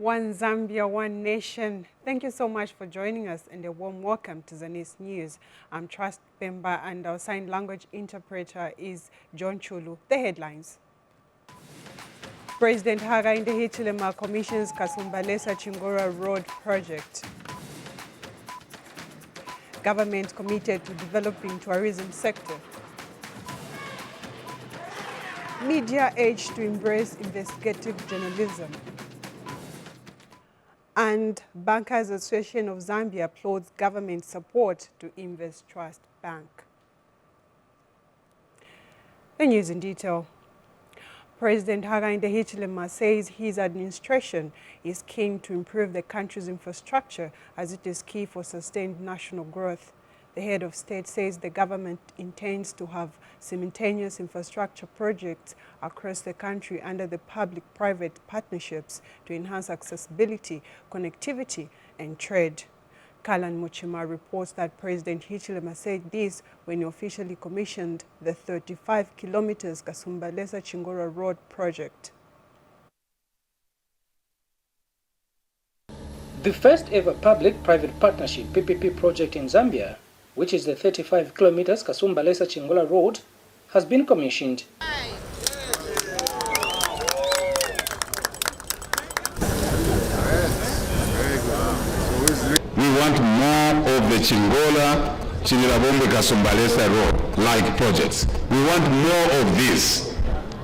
One Zambia, one nation. Thank you so much for joining us and a warm welcome to ZANIS News. I'm Trust Pemba and our sign language interpreter is John Chulu. The headlines. President Hakainde Hichilema commissions Kasumbalesa Chingora Road project. Government committed to developing tourism sector. Media urged to embrace investigative journalism. And Bankers Association of Zambia applauds government support to Invest Trust Bank. The news in detail. President Hakainde Hichilema says his administration is keen to improve the country's infrastructure as it is key for sustained national growth. The head of state says the government intends to have simultaneous infrastructure projects across the country under the public-private partnerships to enhance accessibility, connectivity, and trade. Kalan Muchima reports that President Hichilema said this when he officially commissioned the 35 kilometers Kasumbalesa Chingora Road project. The first ever public-private partnership PPP project in Zambia, which is the 35 kilometers Kasumbalesa Chingora Road, has been commissioned. We want more of the Chingola, Chirabombe Kasumbalesa Road like projects. We want more of this.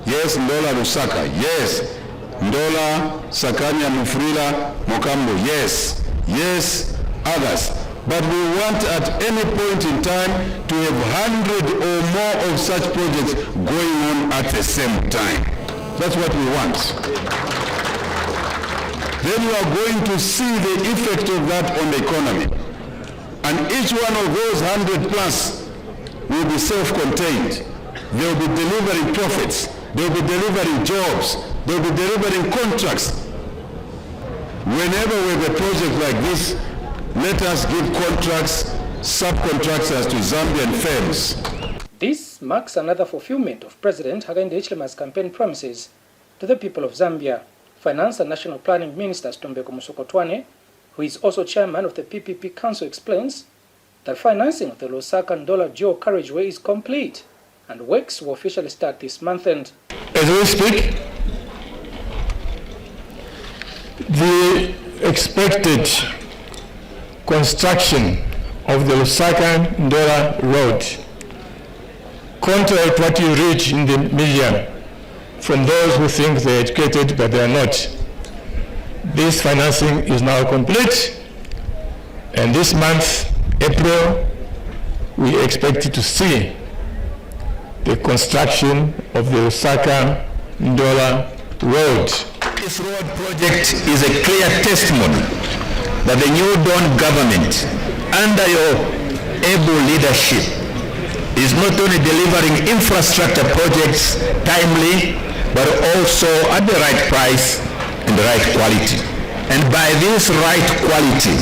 Yes, Ndola Lusaka. Yes, Ndola, Sakanya, Mufrila, Mokambo. Yes, yes, others. But we want at any point in time to have 100 or more of such projects going on at the same time. That's what we want. Then you are going to see the effect of that on the economy. And each one of those 100 plus will be self-contained. They will be delivering profits. They will be delivering jobs. They will be delivering contracts. Whenever we have a project like this, let us give contracts, subcontractors to Zambian firms. This marks another fulfillment of President Hakainde Hichilema's campaign promises to the people of Zambia. Finance and National Planning Minister Stombeko Musokotwane, who is also chairman of the PPP Council, explains that financing of the Lusaka-Ndola dual carriageway is complete and works will officially start this month end. As we speak, the expected construction of the Lusaka-Ndola Road, contrary to what you read in the media from those who think they're educated but they are not, this financing is now complete, and this month, April, we expect to see the construction of the Lusaka-Ndola Road. This road project is a clear testimony that the new Dawn government, under your able leadership, is not only delivering infrastructure projects timely, but also at the right price and the right quality. And by this right quality,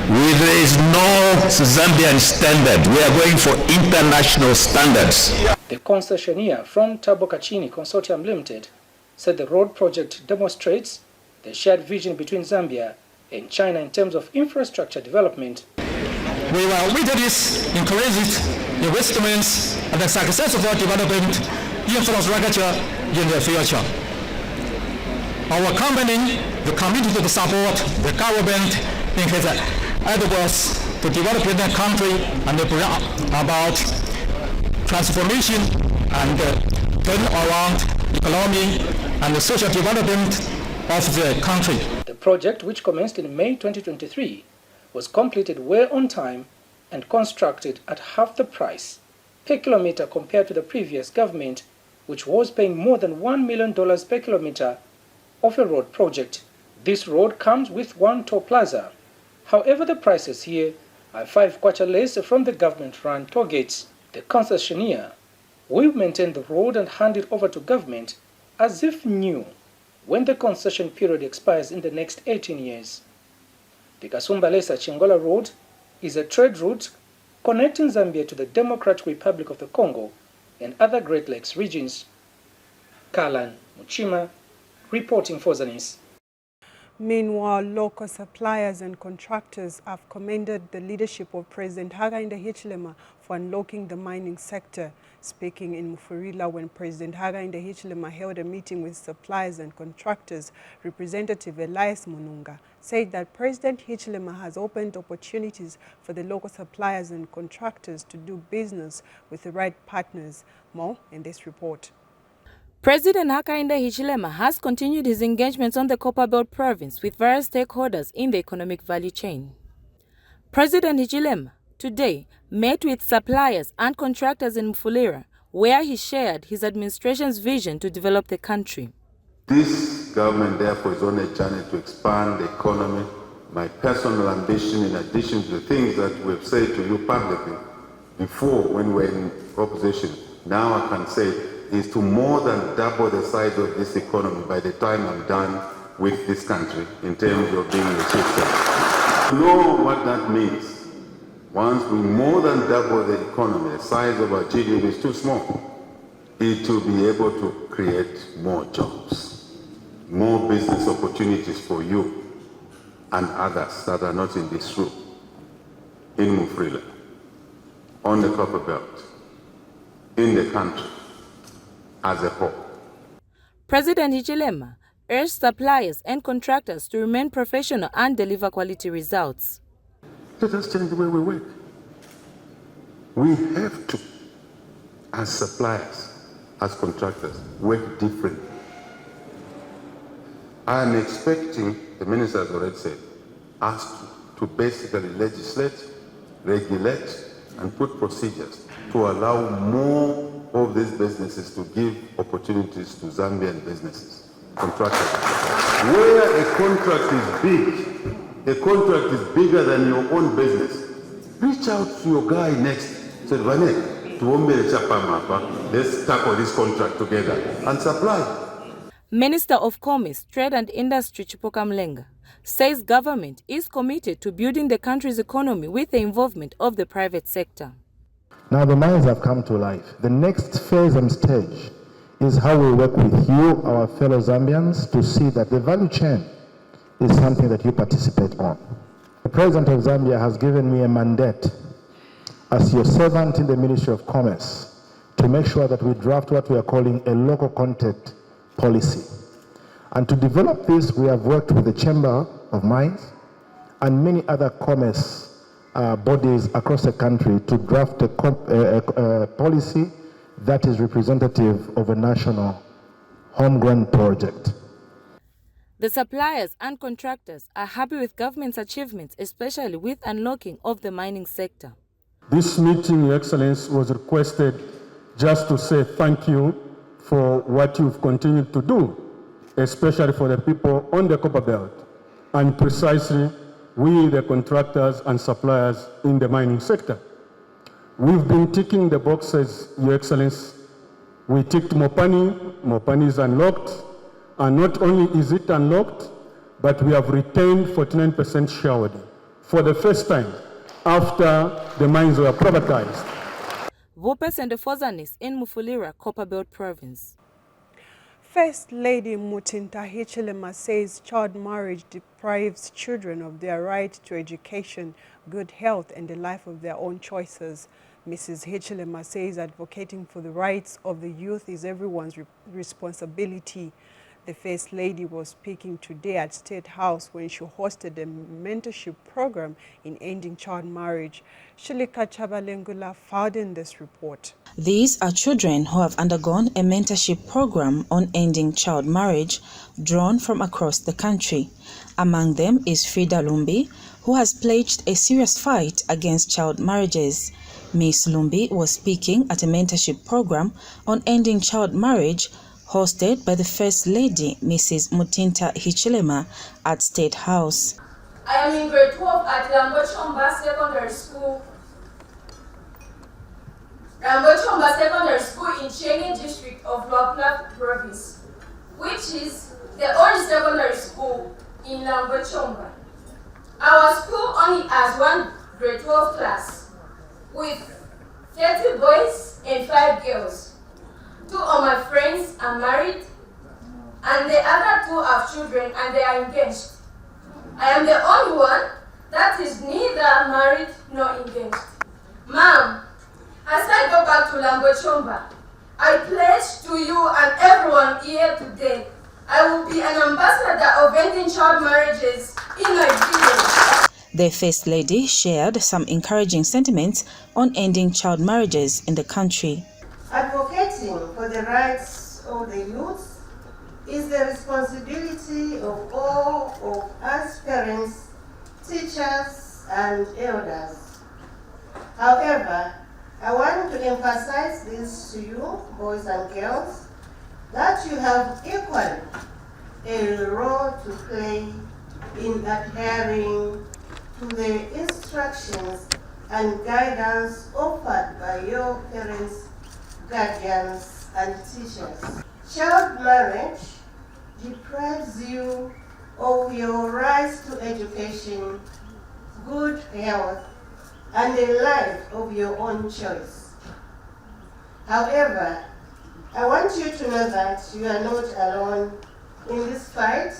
there is no Zambian standard. We are going for international standards. The concessionaire from Tabokachini Consortium Limited said the road project demonstrates the shared vision between Zambia and China in terms of infrastructure development. We will witness increased investments and the successful development infrastructure in the future. Our company is committed to support the government in its efforts to develop the country and bring about transformation and turn around economy and social development of the country. The project, which commenced in May 2023, was completed well on time and constructed at half the price per kilometer compared to the previous government, which was paying more than $1 million per kilometer of a road project. This road comes with one toll plaza. However, the prices here are 5 kwacha less from the government-run toll gates. The concessionaire will maintain the road and hand it over to government as if new when the concession period expires in the next 18 years. The Kasumbalesa Chingora Road is a trade route connecting Zambia to the Democratic Republic of the Congo and other Great Lakes regions. Kalan Muchima, reporting for ZANIS. Meanwhile, local suppliers and contractors have commended the leadership of President Hakainde Hichilema for unlocking the mining sector. Speaking in Mufurila when President Hakainde Hichilema held a meeting with suppliers and contractors, Representative Elias Mununga said that President Hichilema has opened opportunities for the local suppliers and contractors to do business with the right partners. More in this report. President Hakainde Hichilema has continued his engagements on the Copperbelt province with various stakeholders in the economic value chain. President Hichilema today met with suppliers and contractors in Mufulira, where he shared his administration's vision to develop the country. This government, therefore, is on a journey to expand the economy. My personal ambition, in addition to the things that we've said to you publicly before when we were in opposition, now I can say, is to more than double the size of this economy by the time I'm done with this country in terms of being a chieftain. You know what that means. Once we more than double the economy, the size of our GDP is too small. It will be able to create more jobs, more business opportunities for you and others that are not in this room, in Mufulira, on the Copperbelt, in the country as a whole. President Hichilema urged suppliers and contractors to remain professional and deliver quality results. Let us change the way we work. We have to, as suppliers, as contractors, work differently. I am expecting, the minister has already said, us to basically legislate, regulate, and put procedures to allow more of these businesses to give opportunities to Zambian businesses, contractors. Where a contract is big, a contract is bigger than your own business, reach out to your guy next. Say, let's tackle this contract together and supply. Minister of Commerce, Trade and Industry Chipoka Mlenga says government is committed to building the country's economy with the involvement of the private sector. Now the mines have come to life. The next phase and stage is how we work with you, our fellow Zambians, to see that the value chain is something that you participate on. The President of Zambia has given me a mandate as your servant in the Ministry of Commerce to make sure that we draft what we are calling a local content policy. And to develop this, we have worked with the Chamber of Mines and many other commerce bodies across the country to draft a policy that is representative of a national homegrown project. The suppliers and contractors are happy with government's achievements, especially with unlocking of the mining sector. This meeting, Your Excellency, was requested just to say thank you for what you've continued to do, especially for the people on the Copperbelt, and precisely we, the contractors and suppliers in the mining sector. We've been ticking the boxes, Your Excellency. We ticked Mopani. Mopani is unlocked. And not only is it unlocked, but we have retained 49% shareholding for the first time after the mines were privatized. Vopes and the ZANIS in Mufulira, Copperbelt province. First Lady Mutinta Hichilema says child marriage deprives children of their right to education, good health, and the life of their own choices. Mrs. Hichilema says advocating for the rights of the youth is everyone's responsibility. The First Lady was speaking today at State House when she hosted a mentorship program in ending child marriage. Shilika Chabalengula filed in this report. These are children who have undergone a mentorship program on ending child marriage drawn from across the country. Among them is Frida Lumbi, who has pledged a serious fight against child marriages. Ms. Lumbi was speaking at a mentorship program on ending child marriage hosted by the First Lady, Mrs. Mutinta Hichilema, at State House. I am in grade 12 at Rambochomba Secondary School. Rambochomba Secondary School in Chenge district of Luapula province, which is the only secondary school in Rambochomba. Our school only has one grade 12 class with 30 boys and 5 girls. 2 of my friends are married, and the other 2 have children and they are engaged. I am the only one that is neither married nor engaged. Ma'am, as I go back to Lambochomba, I pledge to you and everyone here today, I will be an ambassador of ending child marriages in my village. The First Lady shared some encouraging sentiments on ending child marriages in the country. Advocating for the rights of the youth is the responsibility of all of us parents, teachers, and elders. However, I want to emphasize this to you, boys and girls, that you have equally a role to play in adhering to the instructions and guidance offered by your parents, guardians, and teachers. Child marriage deprives you of your rights to education, good health, and a life of your own choice. However, I want you to know that you are not alone in this fight.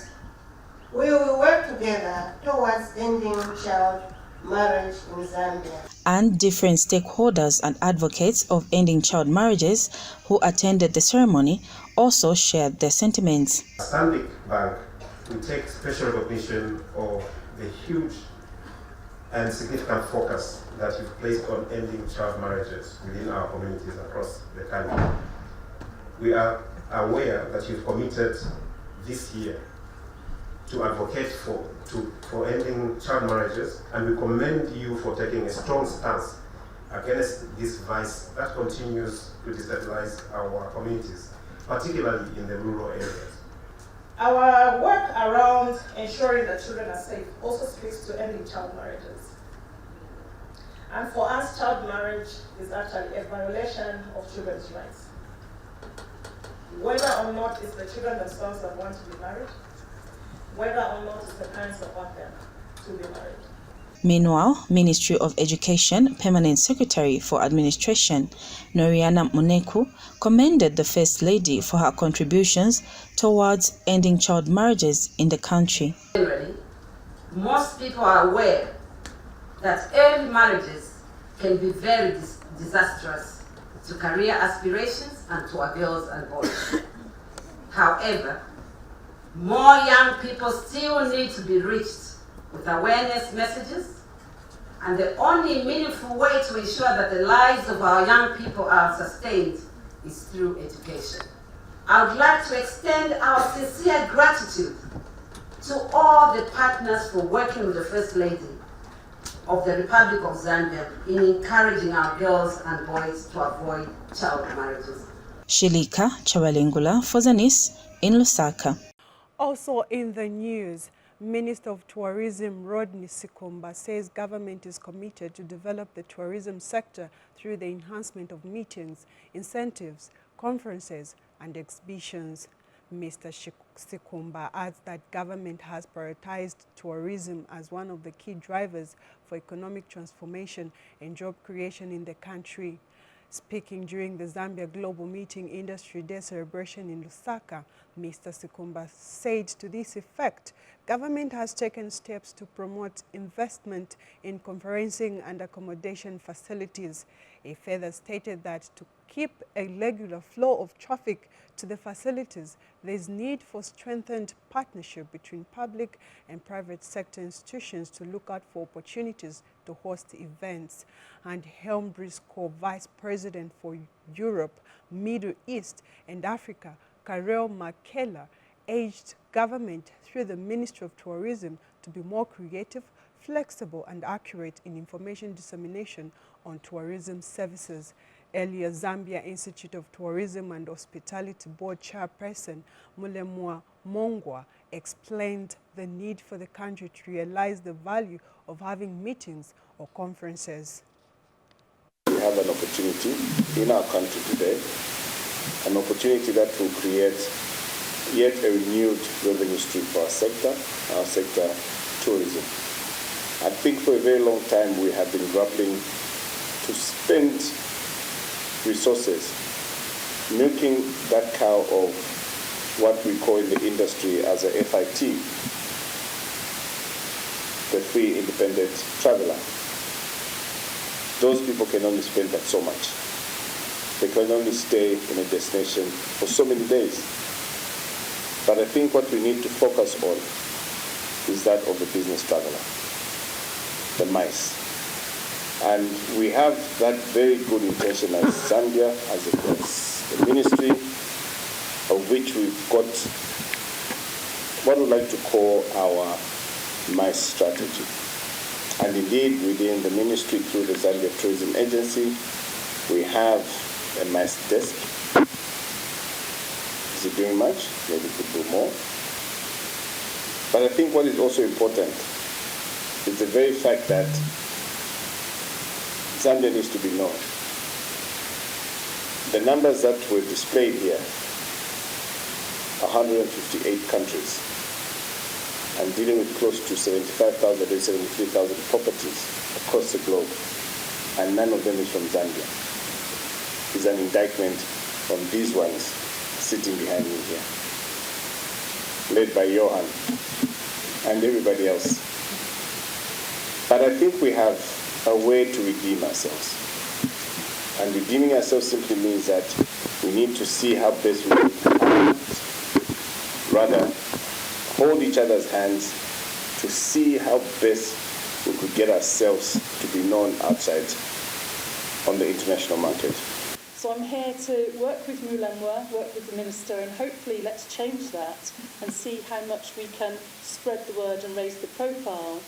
We will work together towards ending child marriage in Zambia. And different stakeholders and advocates of ending child marriages who attended the ceremony also shared their sentiments. Stanbic Bank, we take special recognition of the huge and significant focus that you've placed on ending child marriages within our communities across the country. We are aware that you've committed this year to advocate for ending child marriages, and we commend you for taking a strong stance against this vice that continues to destabilize our communities, particularly in the rural areas. Our work around ensuring that children are safe also speaks to ending child marriages. And for us, child marriage is actually a violation of children's rights. Whether or not it's the children themselves that want to be married, whether or not it's the parents that want them to be married. Meanwhile, Ministry of Education Permanent Secretary for Administration, Noriana Muneku, commended the First Lady for her contributions towards ending child marriages in the country. Generally, most people are aware that early marriages can be very disastrous to career aspirations and to our girls and boys. However, more young people still need to be reached with awareness messages, and the only meaningful way to ensure that the lives of our young people are sustained is through education. I would like to extend our sincere gratitude to all the partners for working with the First Lady of the Republic of Zambia in encouraging our girls and boys to avoid child marriages. Shilika Chawalingula for ZANIS in Lusaka. Also in the news, Minister of Tourism Rodney Sikumba says government is committed to develop the tourism sector through the enhancement of meetings, incentives, conferences, and exhibitions. Mr. Sikumba adds that government has prioritized tourism as one of the key drivers for economic transformation and job creation in the country. Speaking during the Zambia Global Meeting Industry Day celebration in Lusaka, Mr. Sikumba said to this effect, government has taken steps to promote investment in conferencing and accommodation facilities. He further stated that to keep a regular flow of traffic to the facilities, there is need for strengthened partnership between public and private sector institutions to look out for opportunities to host events. And Helm Briscoe, Vice President for Europe, Middle East and Africa, Karel Makela, urged government through the Ministry of Tourism to be more creative, flexible and accurate in information dissemination on tourism services. Earlier, Zambia Institute of Tourism and Hospitality Board Chairperson Mulemwa Mongwa explained the need for the country to realize the value of having meetings or conferences. We have an opportunity in our country today, an opportunity that will create yet a renewed revenue stream for our sector, tourism. I think for a very long time we have been grappling to spend resources, milking that cow of what we call in the industry as a FIT. the free independent traveler. Those people can only spend but so much. They can only stay in a destination for so many days. But I think what we need to focus on is that of the business traveler, the MICE. And we have that very good intention as Zambia, as a ministry, of which we've got what we like to call our MICE strategy. And indeed, within the ministry, through the Zambia Tourism Agency, we have a MICE desk. Is it doing much? Maybe it could do more. But I think what is also important is the very fact that Zambia needs to be known. The numbers that were displayed here, 158 countries, and dealing with close to 75,000 or 73,000 properties across the globe, and none of them is from Zambia, is an indictment on these ones sitting behind me here, led by Johan and everybody else. But I think we have a way to redeem ourselves. And redeeming ourselves simply means that we need to see how best we can rather hold each other's hands to see how best we could get ourselves to be known outside on the international market. So I'm here to work with Mulemwa, work with the Minister, and hopefully let's change that and see how much we can spread the word and raise the profile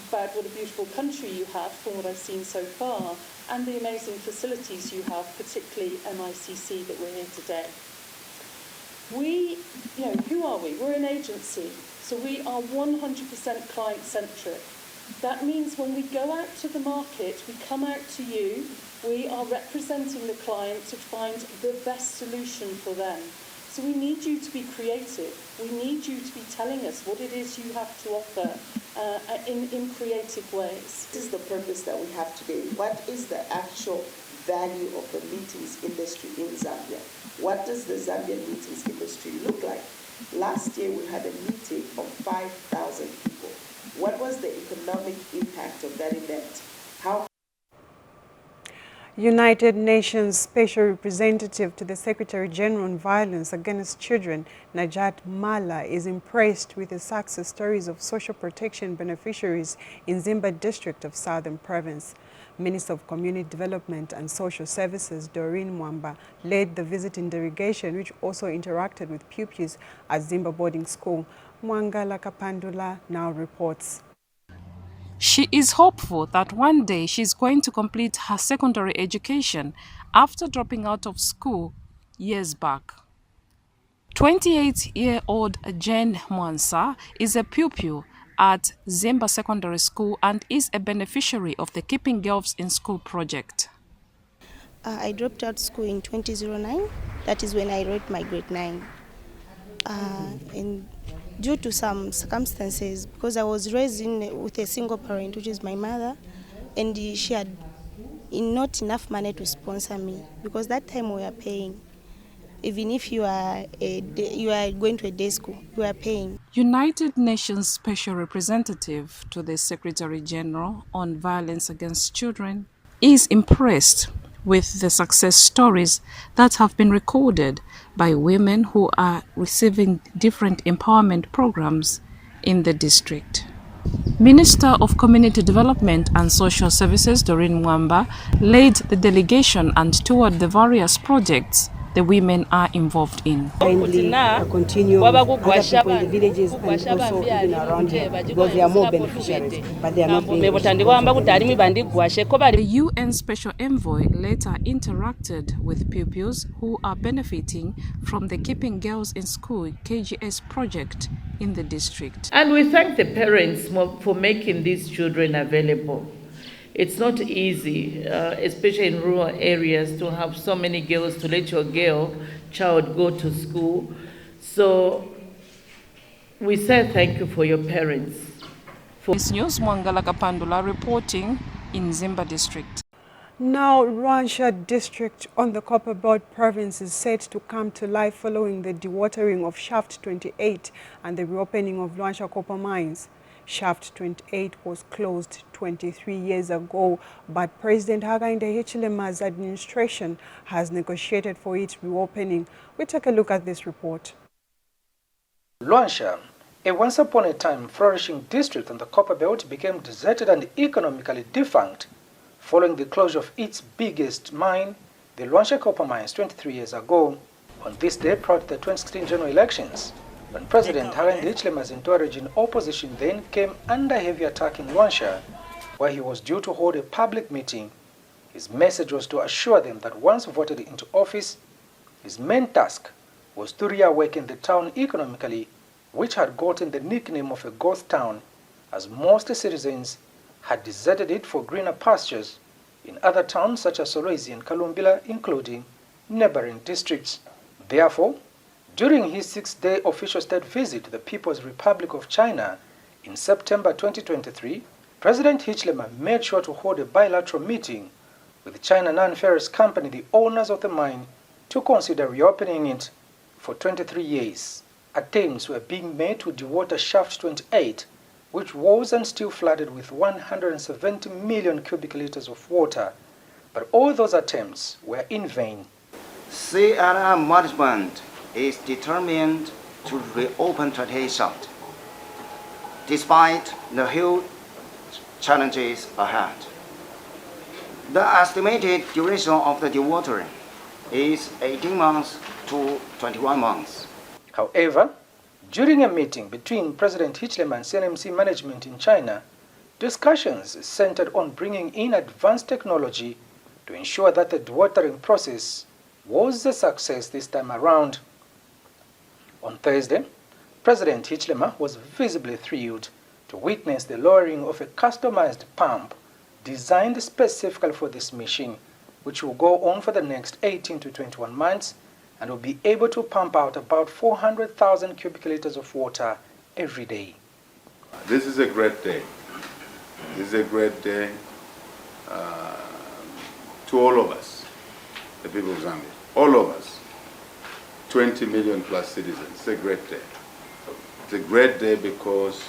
about what a beautiful country you have from what I've seen so far, and the amazing facilities you have, particularly MICC that we're here today. We, who are we? We're an agency, so we are 100% client-centric. That means when we go out to the market, we come out to you, we are representing the client to find the best solution for them. So we need you to be creative. We need you to be telling us what it is you have to offer in creative ways. This is the purpose that we have today. What is the actual value of the meetings industry in Zambia? What does the Zambian meetings industry look like? Last year we had a meeting of 5,000 people. What was the economic impact of that event? How United Nations Special Representative to the Secretary General on Violence Against Children, Najat Mala, is impressed with the success stories of social protection beneficiaries in Zimba district of Southern Province. Minister of Community Development and Social Services, Doreen Mwamba, led the visiting delegation, which also interacted with pupils at Zimba boarding school. Mwangala Kapandula now reports. She is hopeful that one day she is going to complete her secondary education after dropping out of school years back. 28-year-old Jane Mwansa is a pupil at Zimba Secondary School and is a beneficiary of the Keeping Girls in School project. I dropped out of school in 2009. That is when I wrote my grade 9. And due to some circumstances, because I was raised with a single parent, which is my mother, and she had not enough money to sponsor me, because that time we were paying. Even if you are going to a day school, you are paying. United Nations Special Representative to the Secretary General on Violence Against Children is impressed with the success stories that have been recorded by women who are receiving different empowerment programs in the district. Minister of Community Development and Social Services, Doreen Mwamba, led the delegation and toured the various projects the women are involved in. Kindly continue other people in the villages and also even around here, because they are more beneficiaries, but they are not being The UN Special Envoy later interacted with pupils who are benefiting from the Keeping Girls in School KGS project in the district. And we thank the parents for making these children available. It's not easy, especially in rural areas, to have so many girls, to let your child go to school. So we say thank you for your parents. This news, Mwangala Kapandula reporting in Zimba district. Now, Luanshya district on the Copper Belt province is set to come to life following the dewatering of Shaft 28 and the reopening of Luanshya copper mines. Shaft 28 was closed 23 years ago, but President Hakainde Hichilema's administration has negotiated for its reopening. We take a look at this report. Luanshya, a once upon a time flourishing district on the Copper Belt, became deserted and economically defunct following the closure of its biggest mine, the Luanshya copper mines, 23 years ago. On this day, prior to the 2016 general elections, when President Hakainde Hichilema's entourage in opposition then came under heavy attack in Luanshya, where he was due to hold a public meeting, his message was to assure them that once voted into office, his main task was to reawaken the town economically, which had gotten the nickname of a ghost town, as most citizens had deserted it for greener pastures in other towns such as Solwezi and Kalumbila, including neighboring districts. Therefore, during his 6-day official state visit to the People's Republic of China in September 2023, President Hichilema made sure to hold a bilateral meeting with China Non-Ferrous Company, the owners of the mine, to consider reopening it for 23 years. Attempts were being made to dewater Shaft 28, which was and still flooded with 170 million cubic liters of water, but all those attempts were in vain. CNR management is determined to reopen 28 Shaft, despite the huge challenges ahead. The estimated duration of the dewatering is 18 months to 21 months. However, during a meeting between President Hichilema and CNMC management in China, discussions centered on bringing in advanced technology to ensure that the dewatering process was a success this time around. On Thursday, President Hichilema was visibly thrilled to witness the lowering of a customized pump designed specifically for this mission, which will go on for the next 18 to 21 months and will be able to pump out about 400,000 cubic liters of water every day. This is a great day. This is a great day to all of us, the people of Zambia. All of us, 20 million plus citizens. It's a great day. It's a great day because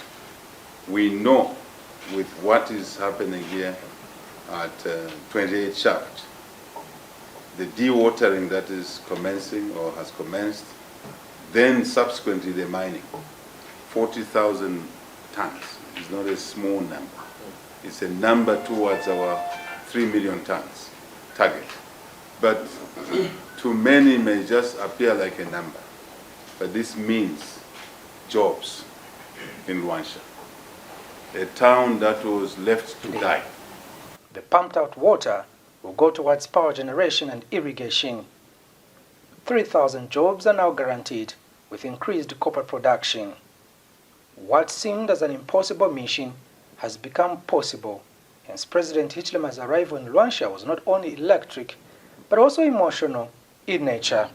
we know with what is happening here at 28 Shaft, the dewatering that is commencing or has commenced, then subsequently the mining. 40,000 tons is not a small number. It's a number towards our 3 million tons target. But to many may just appear like a number. But this means jobs in Luanshya, a town that was left to die. The pumped out water will go towards power generation and irrigation. 3,000 jobs are now guaranteed with increased copper production. What seemed as an impossible mission has become possible, hence President Hichilema's arrival in Luanshya was not only electric, but also emotional in nature.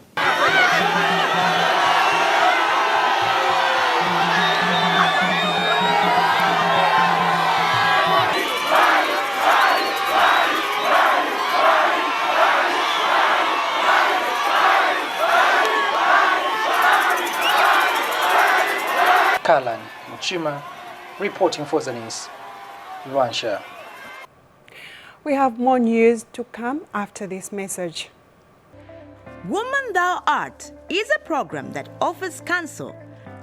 Kalan Mchima, reporting for ZANIS, Luanshya. We have more news to come after this message. Woman Thou Art is a program that offers counsel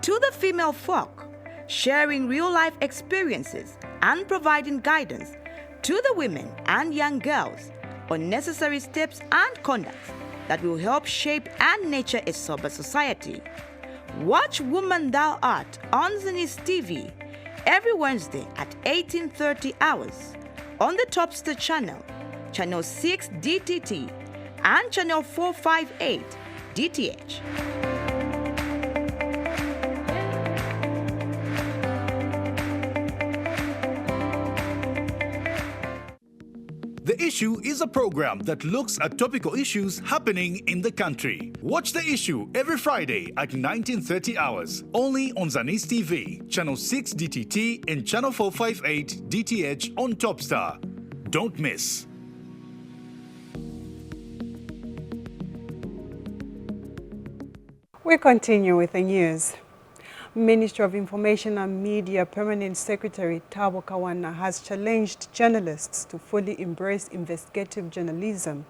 to the female folk, sharing real-life experiences and providing guidance to the women and young girls on necessary steps and conducts that will help shape and nurture a sober society. Watch Woman Thou Art on ZANIS TV every Wednesday at 18:30 hours on the Topster channel, channel 6 DTT, and channel 458 DTH. The Issue is a program that looks at topical issues happening in the country. Watch The Issue every Friday at 19:30 hours, only on ZANIS TV, channel 6 DTT and channel 458 DTH on Topstar. Don't miss. We continue with the news. Ministry of Information and Media Permanent Secretary Thabo Kawana has challenged journalists to fully embrace investigative journalism.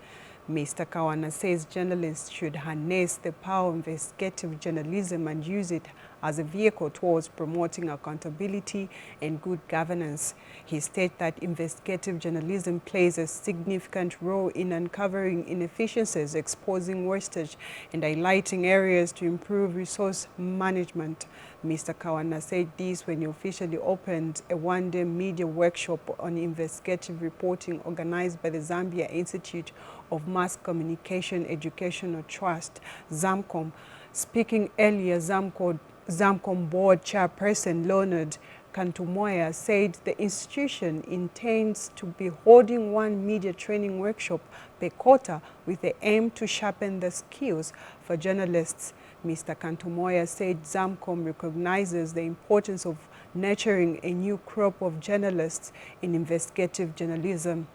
Mr. Kawana says journalists should harness the power of investigative journalism and use it as a vehicle towards promoting accountability and good governance. He stated that investigative journalism plays a significant role in uncovering inefficiencies, exposing wastage, and highlighting areas to improve resource management. Mr. Kawana said this when he officially opened a one-day media workshop on investigative reporting organized by the Zambia Institute of Mass Communication Educational Trust, ZAMCOM. Speaking earlier, ZAMCOM board chairperson Leonard Kantumoya said the institution intends to be holding one media training workshop per quarter with the aim to sharpen the skills for journalists. Mr. Kantumoya said ZAMCOM recognizes the importance of nurturing a new crop of journalists in investigative journalism.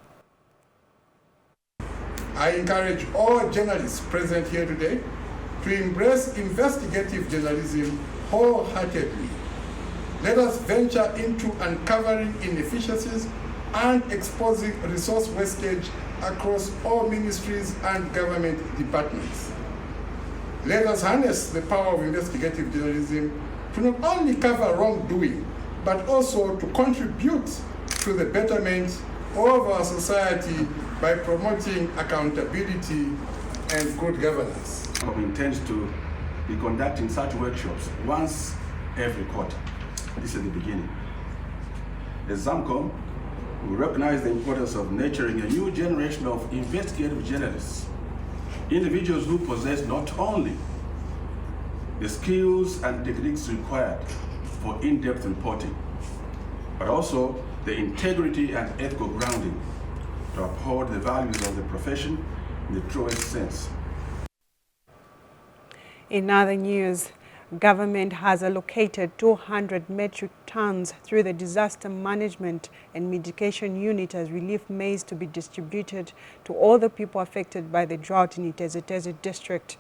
I encourage all journalists present here today to embrace investigative journalism wholeheartedly. Let us venture into uncovering inefficiencies and exposing resource wastage across all ministries and government departments. Let us harness the power of investigative journalism to not only cover wrongdoing, but also to contribute to the betterment of our society by promoting accountability and good governance. We intend to be conducting such workshops once every quarter. This is the beginning. As ZAMCOM, we recognize the importance of nurturing a new generation of investigative journalists, individuals who possess not only the skills and techniques required for in-depth reporting, but also the integrity and ethical grounding to uphold the values of the profession in the truest sense. In other news, government has allocated 200 metric tons through the Disaster Management and Mitigation Unit as relief maize to be distributed to all the people affected by the drought in Itezitezi district.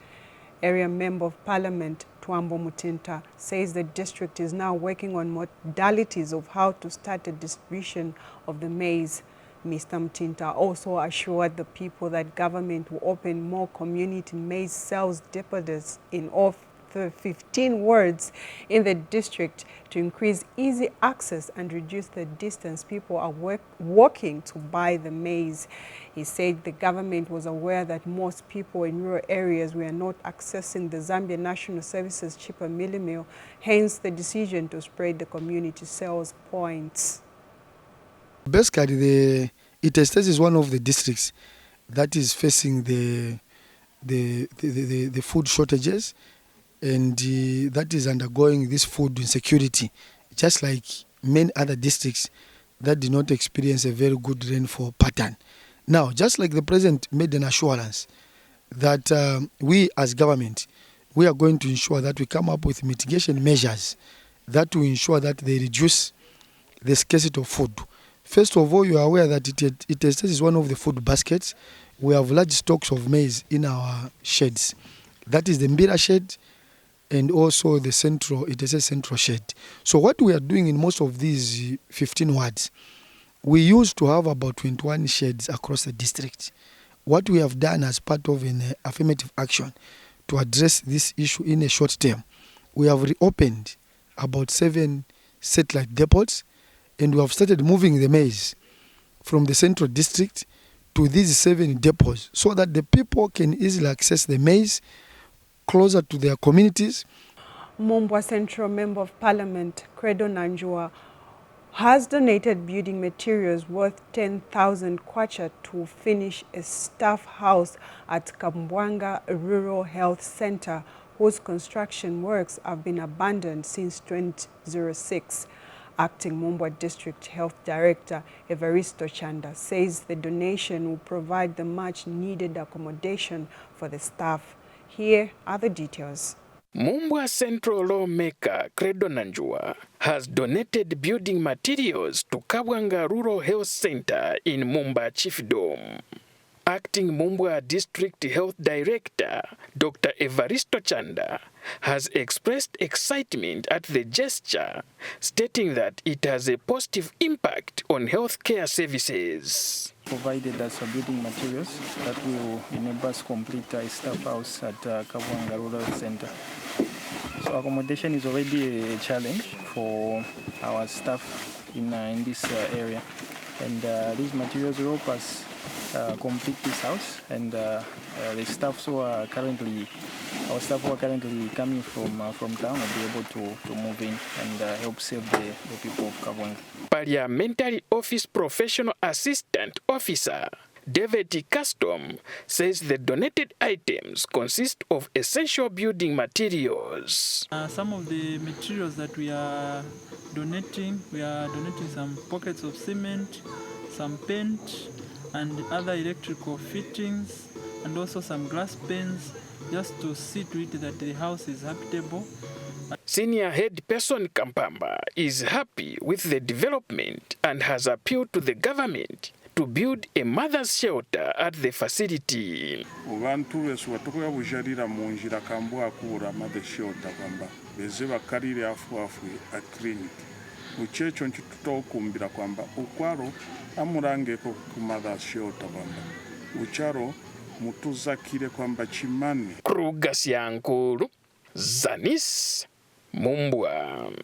Area Member of Parliament Twambo Mutinta says the district is now working on modalities of how to start the distribution of the maize. Mr. Mutinta also assured the people that government will open more community maize sales depots in all 15 wards in the district to increase easy access and reduce the distance people are walking to buy the maize. He said the government was aware that most people in rural areas were not accessing the Zambia National Services cheaper milli meal, hence the decision to spread the community sales points. Basically, the Itezitezi is one of the districts that is facing the food shortages, and that is undergoing this food insecurity, just like many other districts that did not experience a very good rainfall pattern. Now, just like the President made an assurance that we as government, we are going to ensure that we come up with mitigation measures that will ensure that they reduce the scarcity of food. First of all, you are aware that Itezitezi is one of the food baskets. We have large stocks of maize in our sheds. That is the Mbira shed and also the Itezitezi central shed. So what we are doing in most of these 15 wards, we used to have about 21 sheds across the district. What we have done as part of an affirmative action to address this issue in a short term, we have reopened about 7 satellite depots, and we have started moving the maize from the central district to these 7 depots so that the people can easily access the maize closer to their communities. Mumbwa Central Member of Parliament Credo Nanjua has donated building materials worth 10,000 kwacha to finish a staff house at Kambwanga Rural Health Center, whose construction works have been abandoned since 2006. Acting Mumbwa District Health Director Evaristo Chanda says the donation will provide the much-needed accommodation for the staff. Here are the details. Mumbwa Central Lawmaker Credo Nanjua has donated building materials to Kabwanga Rural Health Center in Mumba Chiefdom. Acting Mumbwa District Health Director, Dr. Evaristo Chanda, has expressed excitement at the gesture, stating that it has a positive impact on healthcare services. Provided us building materials that will enable us to complete a staff house at Kabuanga Rural Center. So accommodation is already a challenge for our staff in this area, and these materials will help us complete this house, and the staff who are currently, our staff who are currently coming from town will be able to move in and help save the people of Kabuanga. Parliamentary Office Professional Assistant Officer David Custom says the donated items consist of essential building materials. Some of the materials that we are donating some pockets of cement, some paint, and other electrical fittings, and also some glass panes, just to see to it that the house is habitable. Senior head person Kampamba is happy with the development and has appealed to the government to build a mother's shelter at the facility. Abantu watukoya bujarira munjira kambo akura mother shelter kwamba beze bakalire afu a clinic. Uchecho nchitutokumbira kwamba ukwaro amurangeko ku mother shelter kwamba ucharo mutuzakire kwamba chimani. Krugasyankulu, ZANIS, Mumbwa.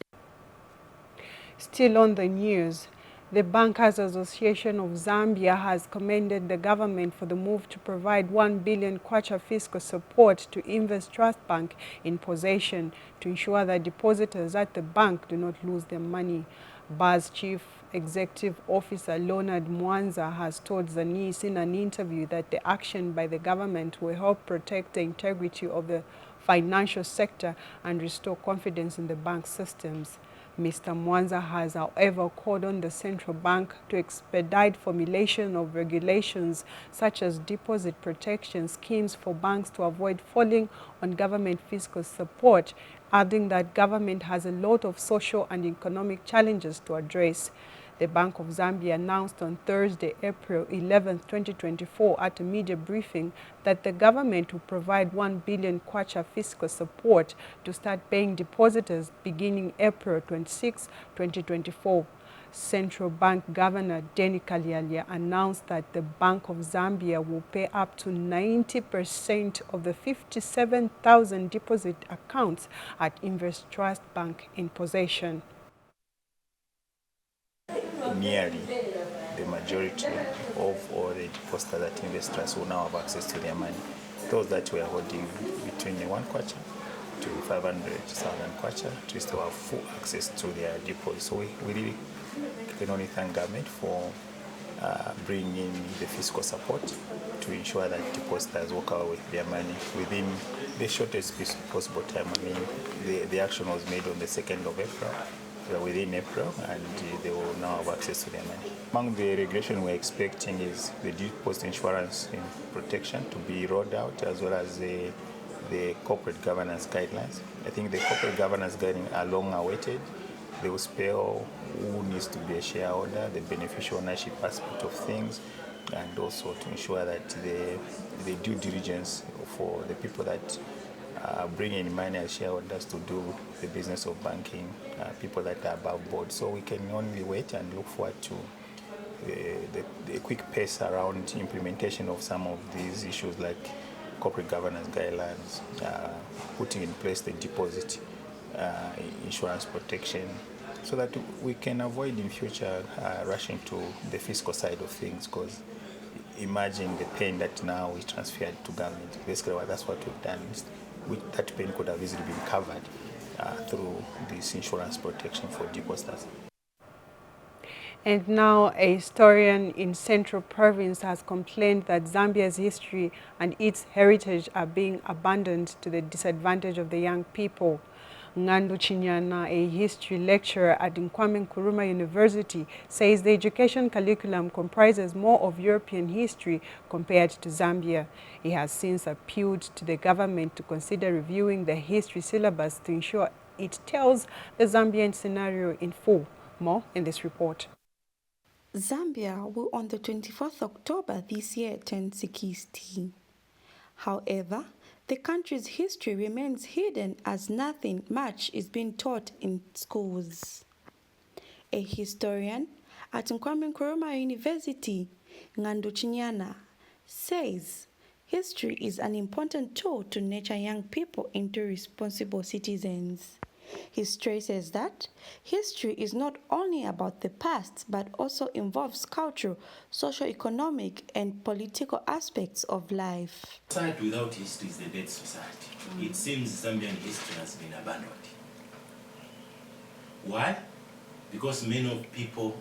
Still on the news, the Bankers Association of Zambia has commended the government for the move to provide 1 billion kwacha fiscal support to Invest Trust Bank in possession to ensure that depositors at the bank do not lose their money. BA's Chief Executive Officer Leonard Mwanza has told ZANIS in an interview that the action by the government will help protect the integrity of the financial sector and restore confidence in the bank systems. Mr. Mwanza has, however, called on the central bank to expedite formulation of regulations such as deposit protection schemes for banks to avoid falling on government fiscal support, adding that government has a lot of social and economic challenges to address. The Bank of Zambia announced on Thursday, April 11, 2024, at a media briefing that the government will provide 1 billion kwacha fiscal support to start paying depositors beginning April 26, 2024. Central Bank Governor Denny Kalialia announced that the Bank of Zambia will pay up to 90% of the 57,000 deposit accounts at Invest Trust Bank in possession. Nearly the majority of all the depositors at investors will now have access to their money. Those that were holding between 1 kwacha to 500,000 kwacha to still have full access to their deposits. So we really can only thank government for bringing in the fiscal support to ensure that depositors walk away with their money within the shortest possible time. I mean, the action was made on the 2nd of April. Within April, and they will now have access to their money. Among the regulation we're expecting is the deposit insurance protection to be rolled out, as well as the corporate governance guidelines. I think the corporate governance guidelines are long awaited. They will spell who needs to be a shareholder, the beneficial ownership aspect of things, and also to ensure that the due diligence for the people that bringing in money as shareholders to do the business of banking, people that are above board. So we can only wait and look forward to the quick pace around implementation of some of these issues like corporate governance guidelines, putting in place the deposit insurance protection, so that we can avoid in future rushing to the fiscal side of things, because imagine the pain that now is transferred to government. Basically, that's what we've done. That pain could have easily been covered through this insurance protection for depositors. And now a historian in Central Province has complained that Zambia's history and its heritage are being abandoned to the disadvantage of the young people. Ngandu Chinyana, a history lecturer at Nkwame Nkrumah University, says the education curriculum comprises more of European history compared to Zambia. He has since appealed to the government to consider reviewing the history syllabus to ensure it tells the Zambian scenario in full. More in this report. Zambia will on the 24th October this year turn 60. However, the country's history remains hidden as nothing much is being taught in schools. A historian at Nkwame Nkrumah University, Ngando Chinyana, says history is an important tool to nurture young people into responsible citizens. He stresses that history is not only about the past but also involves cultural, socio-economic and political aspects of life. Society without history is a dead society. It seems Zambian history has been abandoned. Why? Because many people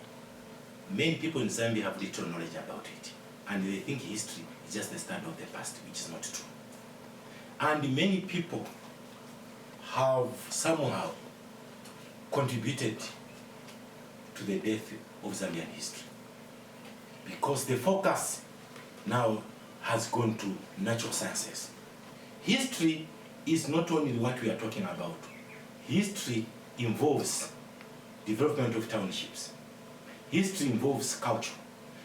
in Zambia have little knowledge about it. And they think history is just the study of the past, which is not true. And many people have somehow contributed to the death of Zambian history. Because the focus now has gone to natural sciences. History is not only what we are talking about. History involves development of townships. History involves culture.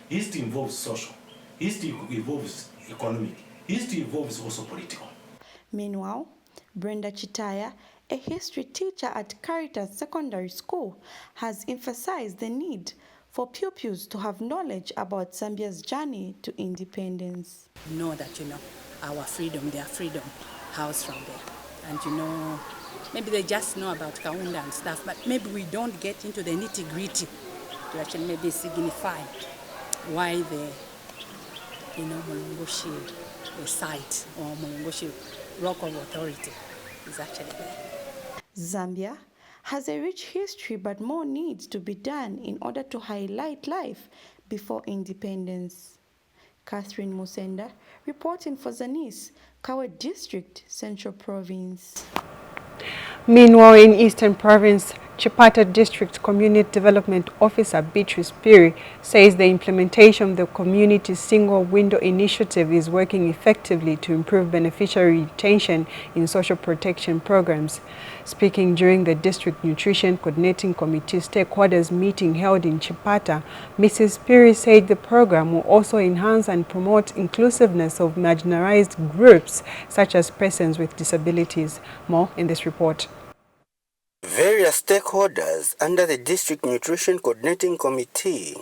History involves social. History involves economic. History involves also political. Meanwhile, Brenda Chitaya, a history teacher at Caritas Secondary School, has emphasized the need for pupils to have knowledge about Zambia's journey to independence. Know that, our freedom, their freedom, house from there. And, maybe they just know about Kaunda and stuff, but maybe we don't get into the nitty-gritty to actually maybe signify why the, Mulungushi site or Mulungushi local authority is actually there. Zambia has a rich history, but more needs to be done in order to highlight life before independence. Catherine Musenda, reporting for ZANIS, Kawe District, Central Province. Meanwhile, in Eastern Province, Chipata District Community Development Officer Beatrice Piri says the implementation of the Community Single Window Initiative is working effectively to improve beneficiary retention in social protection programs. Speaking during the District Nutrition Coordinating Committee stakeholders meeting held in Chipata, Mrs. Piri said the program will also enhance and promote inclusiveness of marginalized groups such as persons with disabilities. More in this report. Various stakeholders under the District Nutrition Coordinating Committee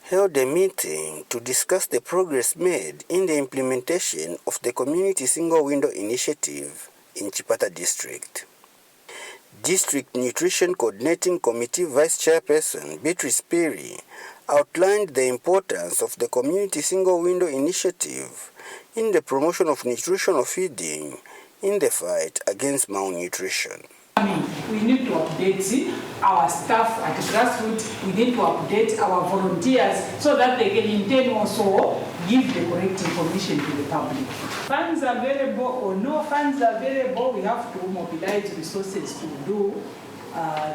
held a meeting to discuss the progress made in the implementation of the Community Single Window Initiative in Chipata District. District Nutrition Coordinating Committee Vice Chairperson Beatrice Piri outlined the importance of the Community Single Window Initiative in the promotion of nutritional feeding in the fight against malnutrition. We need to update our staff at grassroots. We need to update our volunteers so that they can in turn also give the correct information to the public. Funds available or no funds available, we have to mobilize resources to do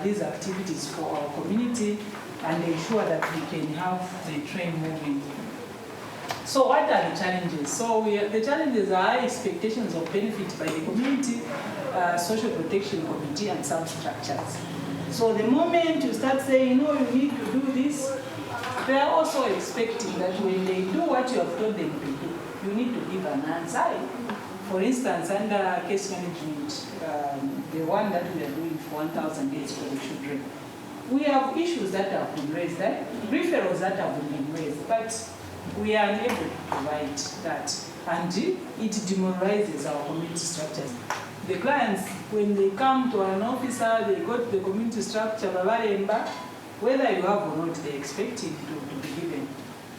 these activities for our community and ensure that we can have the train moving. So what are the challenges? So the challenges are high expectations of benefit by the community, social protection committee and some structures. So the moment you start saying, you need to do this, they are also expecting that when they do what you have told them to do, you need to give an answer. For instance, under case management, the one that we are doing for 1,000 days for the children, we have issues that have been raised, referrals that have been raised, but we are unable to provide that, and it demoralizes our community structures. The clients, when they come to an officer, they go to the community structure, whether you have or not, they expect it to be given.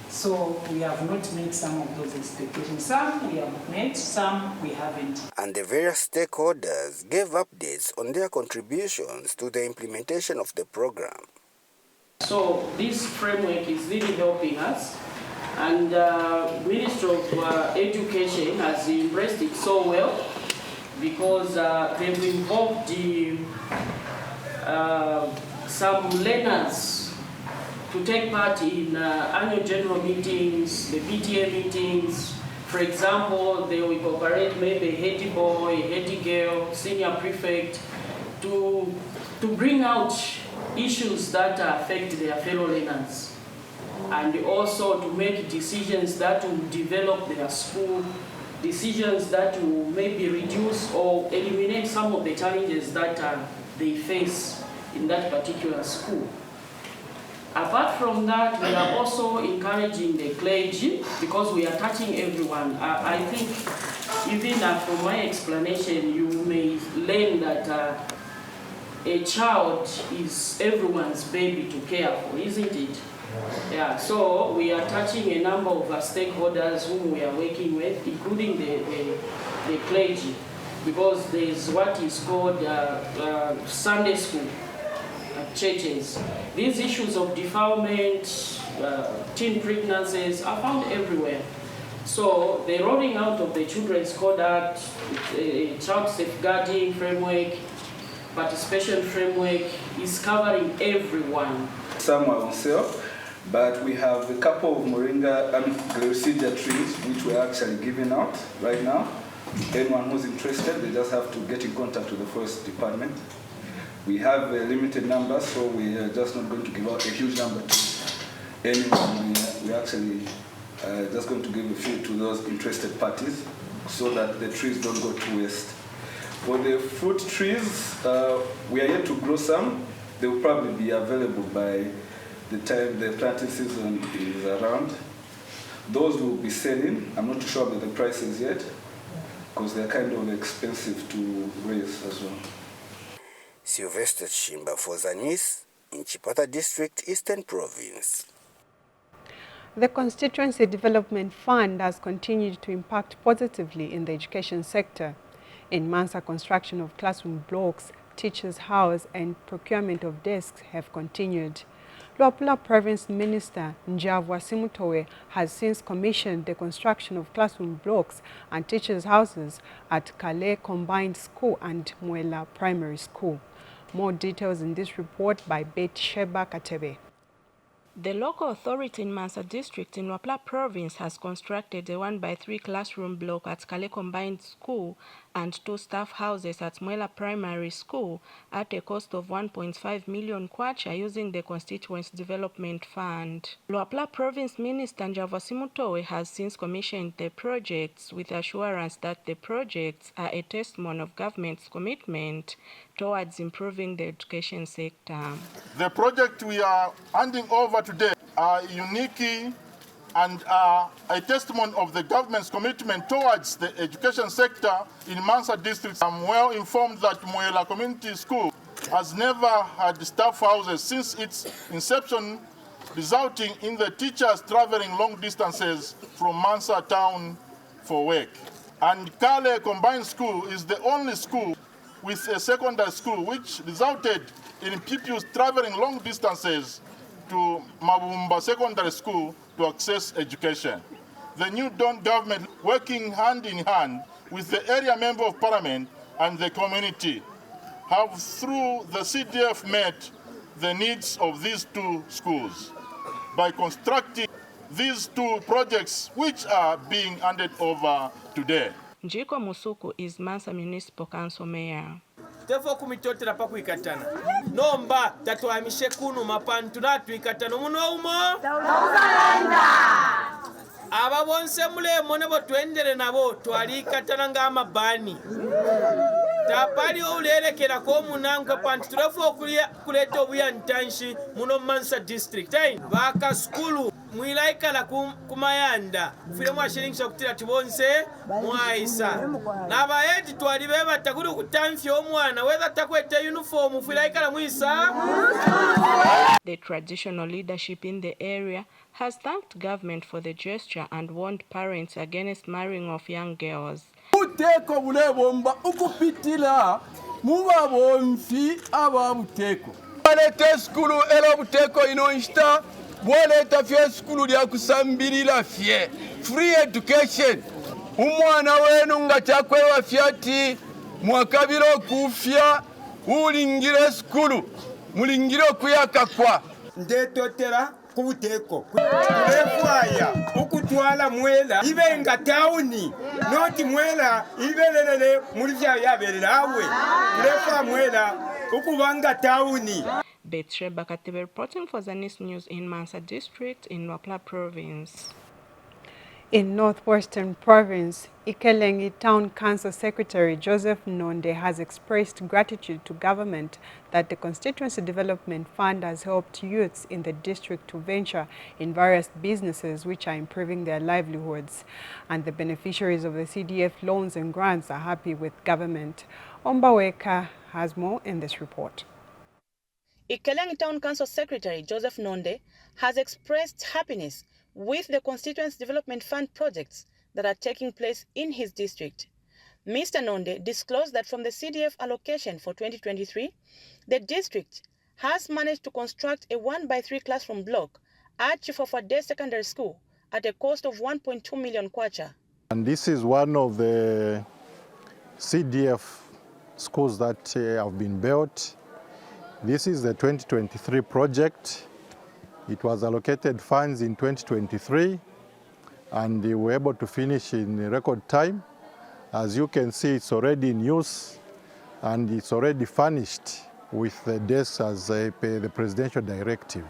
So we have not met some of those expectations. Some we have met, some we haven't. And the various stakeholders gave updates on their contributions to the implementation of the program. So this framework is really helping us. And Ministry of Education has embraced it so well because they've involved some learners to take part in annual general meetings, the PTA meetings. For example, they will incorporate maybe a heady boy, a heady girl, senior prefect to bring out issues that affect their fellow learners. and also to make decisions that will develop their school, decisions that will maybe reduce or eliminate some of the challenges that they face in that particular school. Apart from that, we are also encouraging the clergy, because we are touching everyone. I think even from my explanation, you may learn that a child is everyone's baby to care for, isn't it? Yeah, so we are touching a number of stakeholders whom we are working with, including the clergy, because there is what is called Sunday school at churches. These issues of defilement, teen pregnancies are found everywhere. So the rolling out of the Children's Code Act, child safeguarding framework, participation framework is covering everyone. Some are on sale, but we have a couple of moringa, gliricidia trees which we're actually giving out right now. Anyone who's interested, they just have to get in contact with the forest department. We have a limited number, so we are just not going to give out a huge number to anyone. We're actually just going to give a few to those interested parties so that the trees don't go to waste. For the fruit trees, we are yet to grow some. They will probably be available by the time the planting season is around. Those will be selling. I'm not too sure about the prices yet, because they're kind of expensive to raise as well. Sylvester Chimba for ZANIS in Chipata District, Eastern Province. The Constituency Development Fund has continued to impact positively in the education sector. In Mansa, construction of classroom blocks, teachers' house and procurement of desks have continued. Luapula Province Minister Njavwa Simutowe has since commissioned the construction of classroom blocks and teachers' houses at Kale Combined School and Mwela Primary School. More details in this report by Bet Sheba Katebe. The local authority in Mansa District in Luapula Province has constructed a 1x3 classroom block at Kale Combined School and 2 staff houses at Mwela Primary School at a cost of 1.5 million kwacha using the Constituency Development Fund. Luapula Province Minister Njavwa Simutowe has since commissioned the projects with assurance that the projects are a testimony of government's commitment towards improving the education sector. The project we are handing over today are unique and are a testimony of the government's commitment towards the education sector in Mansa District. I'm well informed that Mwela Community School has never had staff houses since its inception, resulting in the teachers traveling long distances from Mansa town for work. And Kale Combined School is the only school with a secondary school, which resulted in pupils traveling long distances to Mabumba Secondary School to access education. The new Don government, working hand in hand with the area member of parliament and the community, have through the CDF met the needs of these 2 schools by constructing these 2 projects which are being handed over today. Njiko Musuku is Mansa Municipal Council Mayor. Tefo kumitotera pa kuikatana. Nomba tatuamishe kunu mapantu na tuikatana muno umo. Tauzaenda. Aba bonse mule mone bo twendere nabo twalikatana ngama bani. Tapali olelekera ko munanka pantu turafo kuleta obuya ntanshi muno Mansa District. Baka skulu mwilaikala kumayanda file mwashiringisha kutira tibonse mwaisa nabaeti twalibe batakuli kutamfya omwana whether takwete uniform filaikala mwisa. The traditional leadership in the area has thanked government for the gesture and warned parents against marrying of young girls. Buteko bulebomba ukupitila muba bonfi aba buteko balete skulu elo buteko inoista boleta fye skulu lya kusambirira fye free education umwana wenu nga kyakwewa fyati mwakabiro kufya ulingire skulu mulingire okuyakakwa ndetotera kubuteko kulefwaya ukutwala Mwela ibenga tauni noti Mwela ibelelele muri vya yabelelawe kulefwa Mwela ukubanga tauni. Betche Bakatebe reporting for ZANIS News in Mansa District in Wapla Province. In Northwestern Province, Ikelengi Town Council Secretary Joseph Nonde has expressed gratitude to government that the Constituency Development Fund has helped youths in the district to venture in various businesses which are improving their livelihoods. And the beneficiaries of the CDF loans and grants are happy with government. Ombaweka has more in this report. Ikelengi Town Council Secretary Joseph Nonde has expressed happiness with the Constituency Development Fund projects that are taking place in his district. Mr. Nonde disclosed that from the CDF allocation for 2023, the district has managed to construct a 1x3 classroom block at Chifofade Secondary School at a cost of 1.2 million kwacha. And this is one of the CDF schools that have been built. This is the 2023 project. It was allocated funds in 2023 and we were able to finish in record time. As you can see, it's already in use and it's already furnished with the desks as per the presidential directive.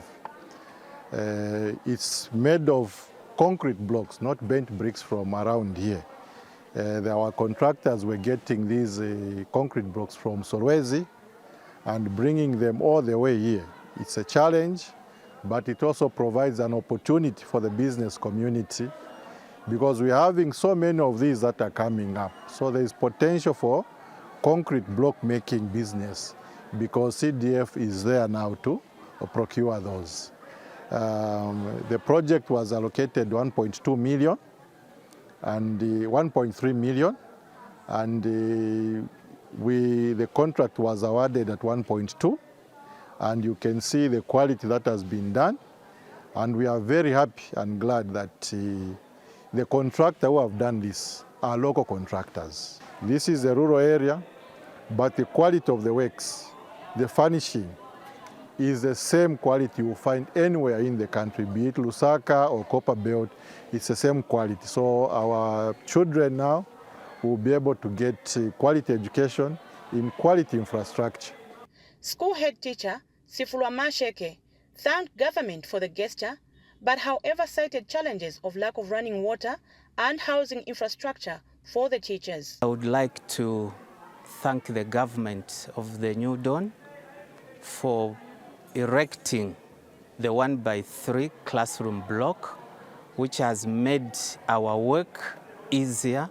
It's made of concrete blocks, not bent bricks from around here. Our contractors were getting these concrete blocks from Solwezi and bringing them all the way here. It's a challenge, but it also provides an opportunity for the business community because we're having so many of these that are coming up. So there's potential for concrete block making business because CDF is there now to procure those. The project was allocated 1.2 million and 1.3 million and the contract was awarded at 1.2 and you can see the quality that has been done and we are very happy and glad that the contractor who have done this are local contractors. This is a rural area, but the quality of the works, the furnishing, is the same quality you find anywhere in the country, be it Lusaka or Copperbelt, it's the same quality. So our children now will be able to get quality education in quality infrastructure. School head teacher Sifulwa Masheke thanked government for the gesture, but however cited challenges of lack of running water and housing infrastructure for the teachers. I would like to thank the government of the New Dawn for erecting the 1x3 classroom block, which has made our work easier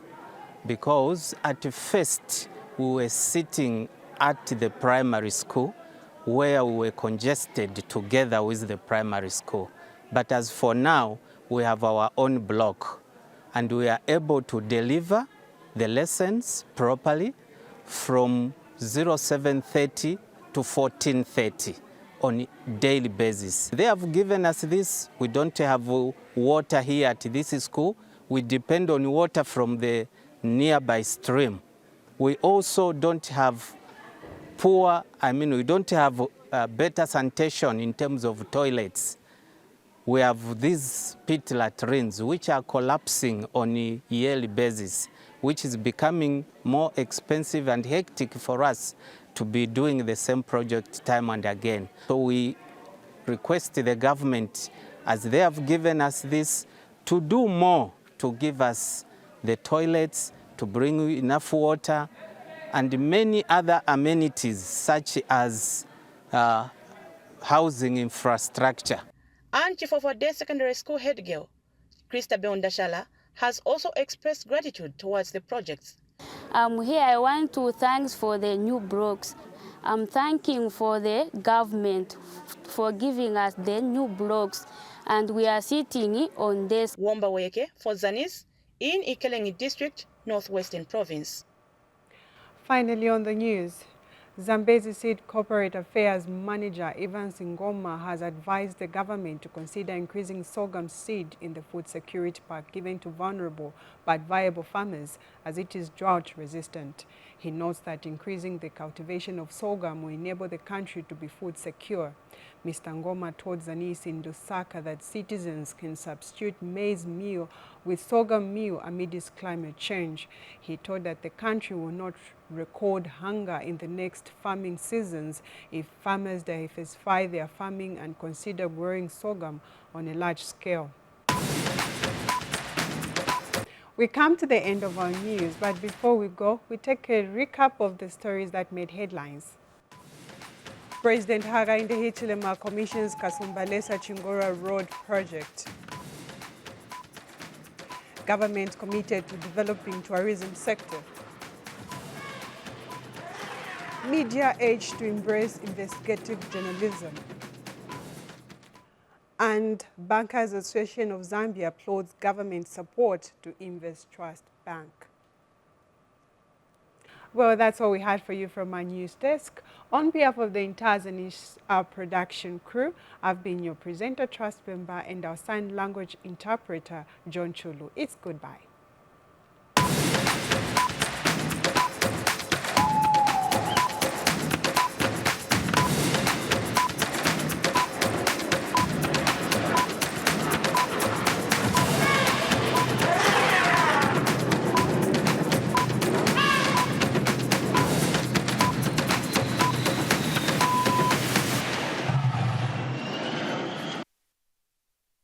because at first we were sitting at the primary school where we were congested together with the primary school. But as for now, we have our own block and we are able to deliver the lessons properly from 07:30 to 14:30 on a daily basis. They have given us this. We don't have water here at this school. We depend on water from the nearby stream. We also don't have we don't have better sanitation in terms of toilets. We have these pit latrines which are collapsing on a yearly basis, which is becoming more expensive and hectic for us to be doing the same project time and again. So we request the government, as they have given us this, to do more to give us the toilets, to bring enough water, and many other amenities such as housing infrastructure. And Chifofade Secondary School head girl, Krista Beondashala, has also expressed gratitude towards the projects. Here I want to thank for the new blocks. I'm thanking for the government for giving us the new blocks, and we are sitting on this. Wombaweke for ZANIS in Ikelengi District, Northwestern Province. Finally on the news, Zambezi Seed Corporate Affairs Manager Evans Ngoma has advised the government to consider increasing sorghum seed in the food security pack given to vulnerable but viable farmers as it is drought resistant. He notes that increasing the cultivation of sorghum will enable the country to be food secure. Mr. Ngoma told ZANIS in Lusaka that citizens can substitute maize meal with sorghum meal amid this climate change. He told that the country will not record hunger in the next farming seasons if farmers diversify their farming and consider growing sorghum on a large scale. We come to the end of our news, but before we go, we take a recap of the stories that made headlines. President Hakainde Hichilema commissions Kasumbalesa Chingora Road project. Government committed to developing tourism sector. Media urged to embrace investigative journalism. And Bankers Association of Zambia applauds government support to Invest Trust Bank. Well, that's all we had for you from our news desk. On behalf of the entire ZANIS production crew, I've been your presenter, Trust Bemba, and our sign language interpreter, John Chulu. It's goodbye.